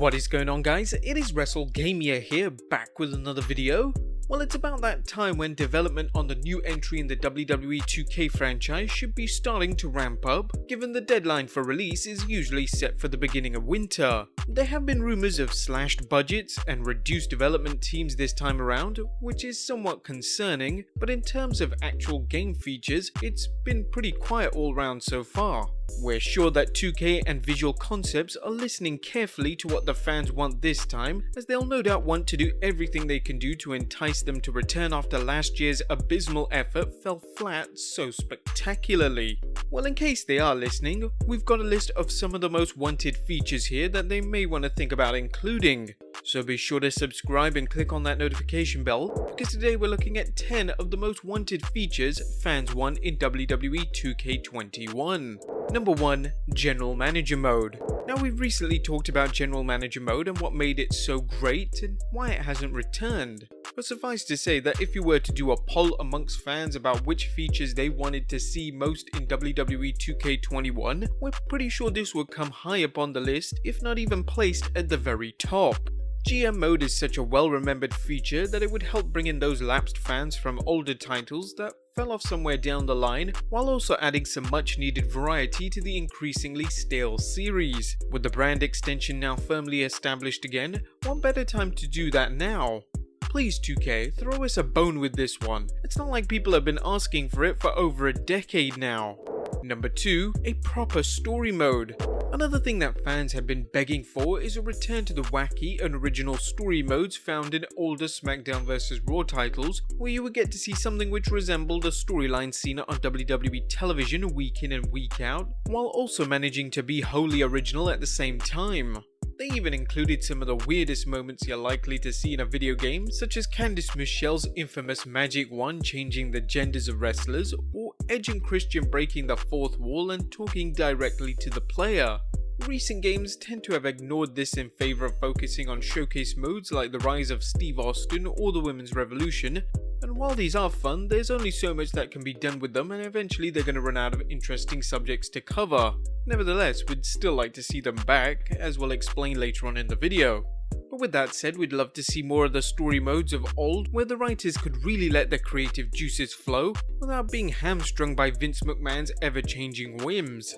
What is going on, guys? It is Wrestlegamia here, back with another video. Well, it's about that time when development on the new entry in the WWE 2K franchise should be starting to ramp up, given the deadline for release is usually set for the beginning of winter. There have been rumors of slashed budgets and reduced development teams this time around, which is somewhat concerning, but in terms of actual game features, it's been pretty quiet all round so far. We're sure that 2K and Visual Concepts are listening carefully to what the fans want this time, as they'll no doubt want to do everything they can do to entice them to return after last year's abysmal effort fell flat so spectacularly. Well, in case they are listening, we've got a list of some of the most wanted features here that they may want to think about including. So be sure to subscribe and click on that notification bell, because today we're looking at 10 of the most wanted features fans want in WWE 2K21. Number 1. General Manager Mode. Now, we've recently talked about General Manager Mode and what made it so great and why it hasn't returned. But suffice to say that if you were to do a poll amongst fans about which features they wanted to see most in WWE 2K21, we're pretty sure this would come high up on the list, if not even placed at the very top. GM mode is such a well-remembered feature that it would help bring in those lapsed fans from older titles that fell off somewhere down the line, while also adding some much-needed variety to the increasingly stale series. With the brand extension now firmly established again, what better time to do that now? Please 2K, throw us a bone with this one. It's not like people have been asking for it for over a decade now. Number 2. A proper story mode. Another thing that fans have been begging for is a return to the wacky and original story modes found in older SmackDown vs Raw titles, where you would get to see something which resembled a storyline seen on WWE television week in and week out, while also managing to be wholly original at the same time. They even included some of the weirdest moments you're likely to see in a video game, such as Candice Michelle's infamous Magic Wand changing the genders of wrestlers, or Edge and Christian breaking the fourth wall and talking directly to the player. Recent games tend to have ignored this in favour of focusing on showcase modes like the rise of Steve Austin or the Women's Revolution, and while these are fun, there's only so much that can be done with them, and eventually they're going to run out of interesting subjects to cover. Nevertheless, we'd still like to see them back, as we'll explain later on in the video. But with that said, we'd love to see more of the story modes of old, where the writers could really let their creative juices flow without being hamstrung by Vince McMahon's ever-changing whims.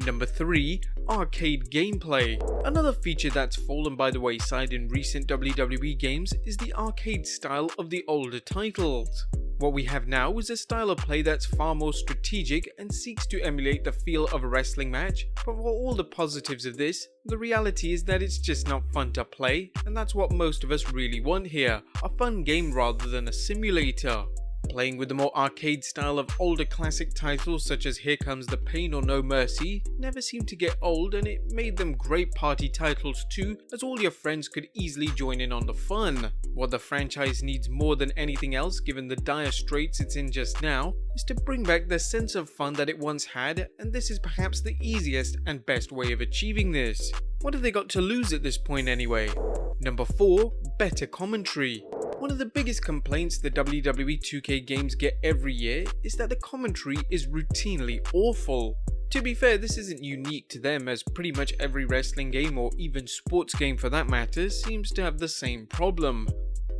Number 3. Arcade gameplay. Another feature that's fallen by the wayside in recent WWE games is the arcade style of the older titles. What we have now is a style of play that's far more strategic and seeks to emulate the feel of a wrestling match, but for all the positives of this, the reality is that it's just not fun to play, and that's what most of us really want here, a fun game rather than a simulator. Playing with the more arcade style of older classic titles such as Here Comes the Pain or No Mercy never seemed to get old, and it made them great party titles too, as all your friends could easily join in on the fun. What the franchise needs more than anything else, given the dire straits it's in just now, is to bring back the sense of fun that it once had, and this is perhaps the easiest and best way of achieving this. What have they got to lose at this point anyway? Number 4. Better commentary. One of the biggest complaints the WWE 2K games get every year is that the commentary is routinely awful. To be fair, this isn't unique to them, as pretty much every wrestling game, or even sports game for that matter, seems to have the same problem.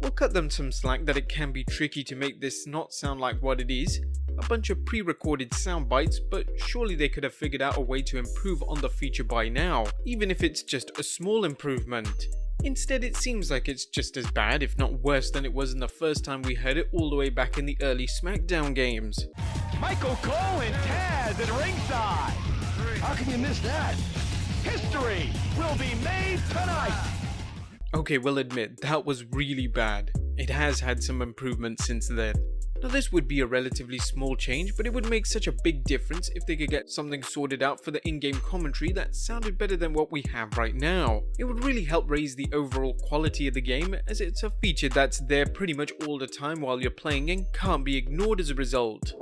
We'll cut them some slack that it can be tricky to make this not sound like what it is, a bunch of pre-recorded sound bites, but surely they could have figured out a way to improve on the feature by now, even if it's just a small improvement. Instead, it seems like it's just as bad, if not worse, than it was in the first time we heard it all the way back in the early SmackDown games. Michael Cole and Taz at ringside. How can you miss that? History will be made tonight. Okay, we'll admit, that was really bad. It has had some improvements since then. Now, this would be a relatively small change, but it would make such a big difference if they could get something sorted out for the in-game commentary that sounded better than what we have right now. It would really help raise the overall quality of the game, as it's a feature that's there pretty much all the time while you're playing and can't be ignored as a result.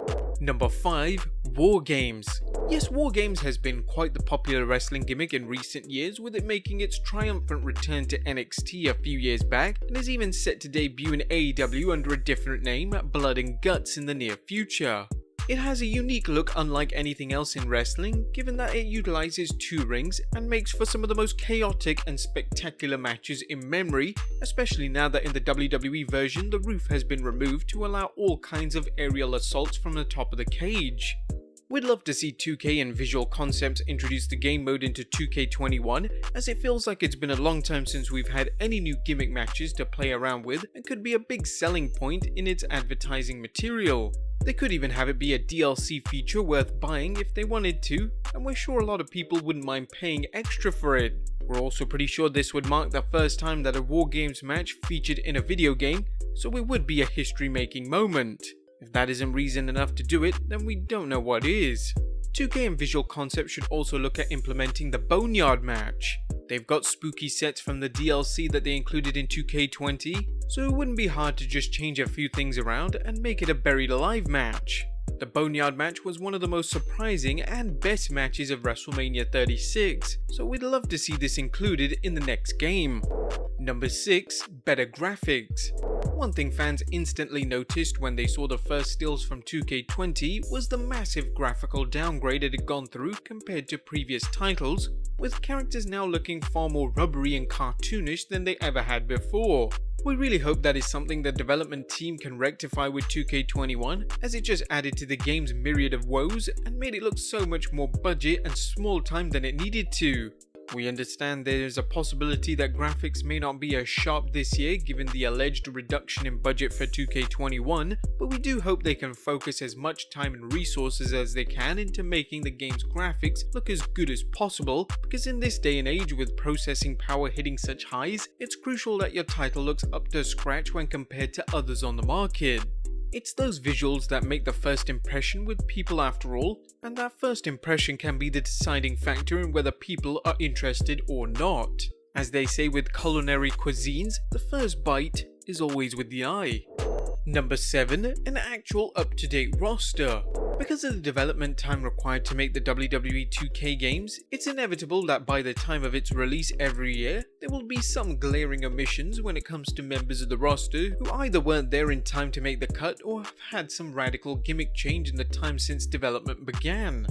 Number 5. War Games. Yes, War Games has been quite the popular wrestling gimmick in recent years, with it making its triumphant return to NXT a few years back, and is even set to debut in AEW under a different name, Blood and Guts, in the near future. It has a unique look unlike anything else in wrestling, given that it utilizes 2 rings and makes for some of the most chaotic and spectacular matches in memory, especially now that in the WWE version the roof has been removed to allow all kinds of aerial assaults from the top of the cage. We'd love to see 2K and Visual Concepts introduce the game mode into 2K21, as it feels like it's been a long time since we've had any new gimmick matches to play around with and could be a big selling point in its advertising material. They could even have it be a DLC feature worth buying if they wanted to, and we're sure a lot of people wouldn't mind paying extra for it. We're also pretty sure this would mark the first time that a War Games match featured in a video game, so it would be a history-making moment. If that isn't reason enough to do it, then we don't know what is. 2K and Visual Concepts should also look at implementing the Boneyard match. They've got spooky sets from the DLC that they included in 2K20, so it wouldn't be hard to just change a few things around and make it a Buried Alive match. The Boneyard match was one of the most surprising and best matches of WrestleMania 36, so we'd love to see this included in the next game. Number 6. Better graphics. One thing fans instantly noticed when they saw the first stills from 2K20 was the massive graphical downgrade it had gone through compared to previous titles, with characters now looking far more rubbery and cartoonish than they ever had before. We really hope that is something the development team can rectify with 2K21, as it just added to the game's myriad of woes and made it look so much more budget and small time than it needed to. We understand there is a possibility that graphics may not be as sharp this year given the alleged reduction in budget for 2K21, but we do hope they can focus as much time and resources as they can into making the game's graphics look as good as possible, because in this day and age with processing power hitting such highs, it's crucial that your title looks up to scratch when compared to others on the market. It's those visuals that make the first impression with people after all, and that first impression can be the deciding factor in whether people are interested or not. As they say with culinary cuisines, the first bite is always with the eye. Number 7. An actual up-to-date roster. Because of the development time required to make the WWE 2K games, it's inevitable that by the time of its release every year, there will be some glaring omissions when it comes to members of the roster who either weren't there in time to make the cut or have had some radical gimmick change in the time since development began.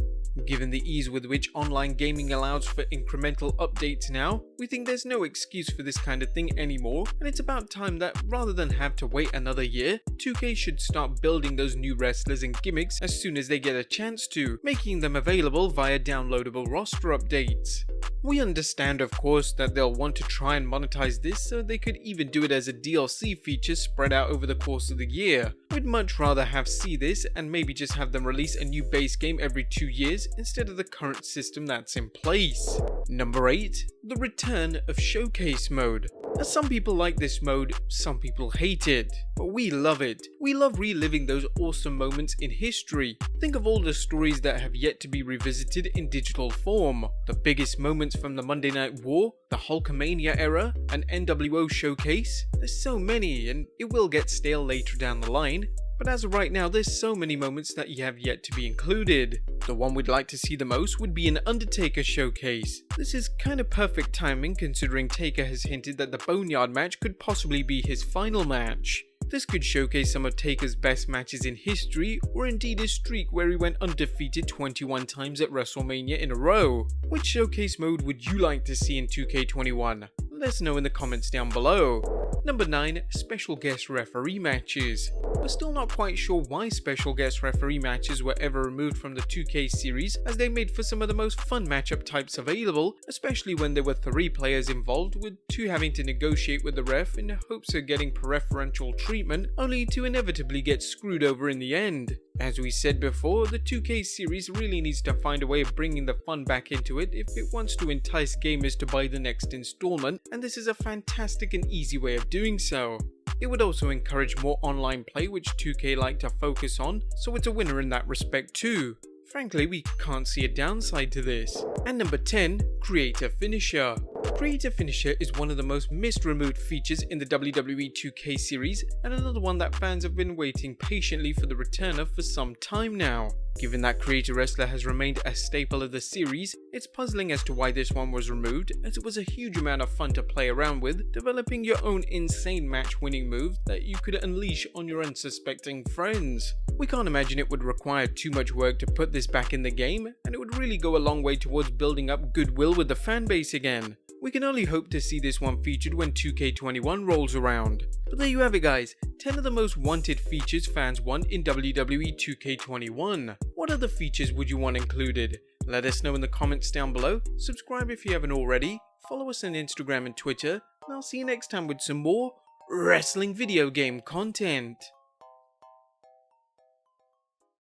Given the ease with which online gaming allows for incremental updates now, we think there's no excuse for this kind of thing anymore, and it's about time that rather than have to wait another year, 2K should start building those new wrestlers and gimmicks as soon as they get a chance to, making them available via downloadable roster updates. We understand of course that they'll want to try and monetize this, so they could even do it as a DLC feature spread out over the course of the year. We'd much rather see this and maybe just have them release a new base game every 2 years instead of the current system that's in place. Number 8. The return of Showcase Mode. As some people like this mode, some people hate it, but we love it. We love reliving those awesome moments in history. Think of all the stories that have yet to be revisited in digital form. The biggest moments from the Monday Night War, the Hulkamania era, an NWO showcase. There's so many, and it will get stale later down the line. But as of right now, there's so many moments that you have yet to be included. The one we'd like to see the most would be an Undertaker showcase. This is kind of perfect timing considering Taker has hinted that the Boneyard match could possibly be his final match. This could showcase some of Taker's best matches in history, or indeed his streak where he went undefeated 21 times at WrestleMania in a row. Which showcase mode would you like to see in 2K21? Let us know in the comments down below. Number 9. Special guest referee matches. We're still not quite sure why special guest referee matches were ever removed from the 2K series, as they made for some of the most fun matchup types available, especially when there were 3 players involved, with 2 having to negotiate with the ref in hopes of getting preferential treatment, only to inevitably get screwed over in the end. As we said before, the 2K series really needs to find a way of bringing the fun back into it if it wants to entice gamers to buy the next installment, and this is a fantastic and easy way of doing so. It would also encourage more online play, which 2K like to focus on, so it's a winner in that respect too. Frankly, we can't see a downside to this. And number 10, Creator Finisher. Creator Finisher is one of the most missed-removed features in the WWE 2K series, and another one that fans have been waiting patiently for the return of for some time now. Given that Creator Wrestler has remained a staple of the series, it's puzzling as to why this one was removed, as it was a huge amount of fun to play around with, developing your own insane match-winning move that you could unleash on your unsuspecting friends. We can't imagine it would require too much work to put this back in the game, and it would really go a long way towards building up goodwill with the fanbase again. We can only hope to see this one featured when 2K21 rolls around. But there you have it guys, 10 of the most wanted features fans want in WWE 2K21. What other features would you want included? Let us know in the comments down below, subscribe if you haven't already, follow us on Instagram and Twitter, and I'll see you next time with some more wrestling video game content.